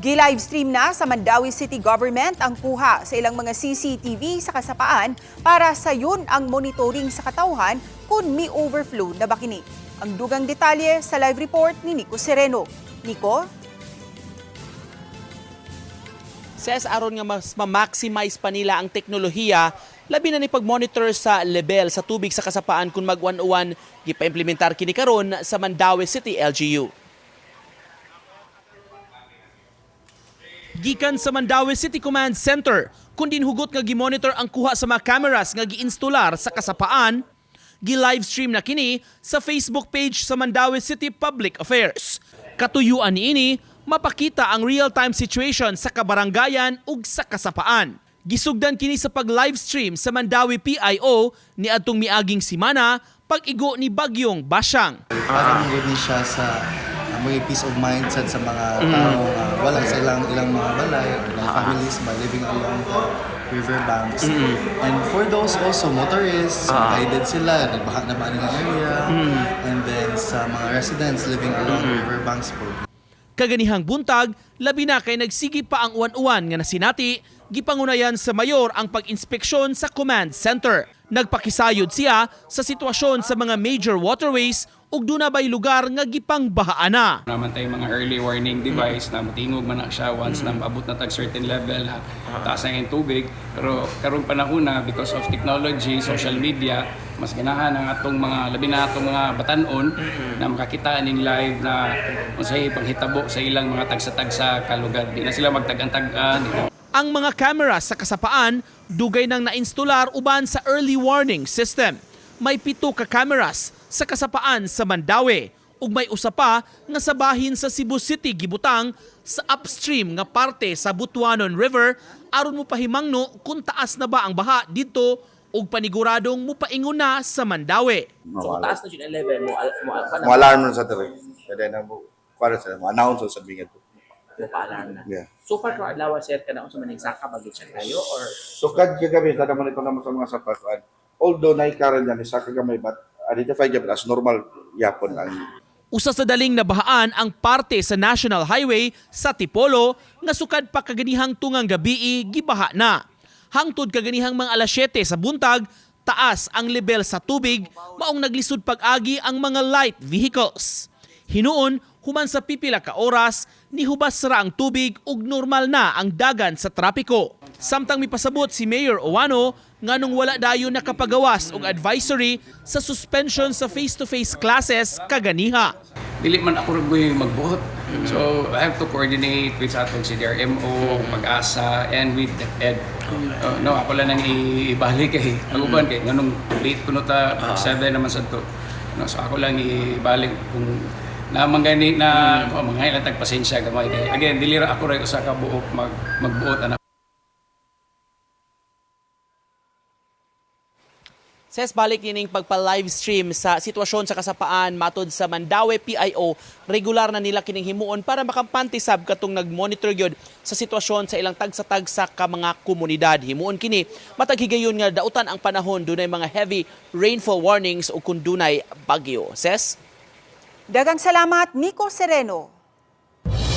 Gi-livestream na sa Mandawi City Government ang kuha sa ilang mga CCTV sa kasapaan para sayon ang monitoring sa katawhan kung may overflow na bakini. Ang dugang detalye sa live report ni Nico Sereno. Nico? Says aron nga mas ma-maximize pa nila ang teknolohiya, labi na ni pag-monitor sa level sa tubig sa kasapaan kung mag-101 gipa-implementar kini karon sa Mandawi City LGU. Gikan sa Mandawi City Command Center, kundin hugot nga gi-monitor ang kuha sa mga cameras nga gi-instalar sa kasapaan, gi-livestream na kini sa Facebook page sa Mandawi City Public Affairs. Katuyuan niini, mapakita ang real-time situation sa kabarangayan ug sa kasapaan. Gisugdan kini sa pag-livestream sa Mandawi PIO ni adtong miaging simana pag-igo ni Bagyong Basyang. Para magiging siya sa may peace of mind sa mga tao wala sa ilang mga balay or families by living along the river banks. And for those also motorists, guided sila, nagbaha na ba nilang area, and then sa mga residents living along the river banks po. Kaganihang buntag, labi na kay nagsigi pa ang uwan-uwan nga nasinati, gipangunayan sa mayor ang pag-inspeksyon sa command center. Nagpakisayod siya sa sitwasyon sa mga major waterways ug dunay lugar nga gipangbahaan na. Naman tayong mga early warning device na matingog man na siya once na maabot na tag certain level na taas na yung tubig. Pero karong panahon na because of technology, social media, mas ganahan ang atong mga labi na atong mga batanon na makakita ning live na unsay panghitabo sa ilang mga tagsa-tagsa kalugad. Di na sila magtag-antagan. Ang mga camera sa kasapaan dugay nang nainstolar uban sa early warning system. May 7 ka cameras sa kasapaan sa Mandawi ug may usa pa nga sa bahin sa Cebu City gibutang sa upstream nga parte sa Butuanon River aron mo pahimangno kung taas na ba ang baha didto ug paniguradong mupaingon na sa Mandawi. So taas na yung level mo alarm na sa tiri. Kaya na mo para sa announce sa bingit. pa-alarm na. Yeah. So far ko adlaw sir ka na unsa man eksaka bagit siya kayo or So kad kagabi sa naman ito naman sa mga sapatuan. Although naikaran yan sa kagamay but identified yan as normal yapon ang Usa sa daling nabahaan ang parte sa National Highway sa Tipolo nga sukad pa kaganihang tungang gabii gibaha na. Hangtod kaganihang mga alas 7 sa buntag, taas ang level sa tubig maong naglisod pag-agi ang mga light vehicles. Hinuon, human sa pipila ka oras, nihubas ra ang tubig ug normal na ang dagan sa trapiko. Samtang mipasabot si Mayor Owano nganong wala dayon nakapagawas og advisory sa suspension sa face-to-face classes kaganiha. Dili man ako rin magbuot. So I have to coordinate with sa atong CDRMO, Pag-asa, and with DepEd. No, ako lang nang ibalik kay aguban kay nganong late kuno ta 7 naman sa to. No, so ako lang ibalik kung na manggani na mga ilang tagpasensya gamay kay again dili ra ako ray usa ka buok magbuot ana. Ses balik nining pagpa-livestream sa sitwasyon sa kasapaan matod sa Mandawi PIO, regular na nila kining himuon para makampantisab katong nag-monitor gyud sa sitwasyon sa ilang tagsa-tagsa ka mga komunidad. Himuon kini matag higayon nga dautan ang panahon dunay mga heavy rainfall warnings o kun dunay bagyo. Ses? Dagang salamat, Nico Sereno.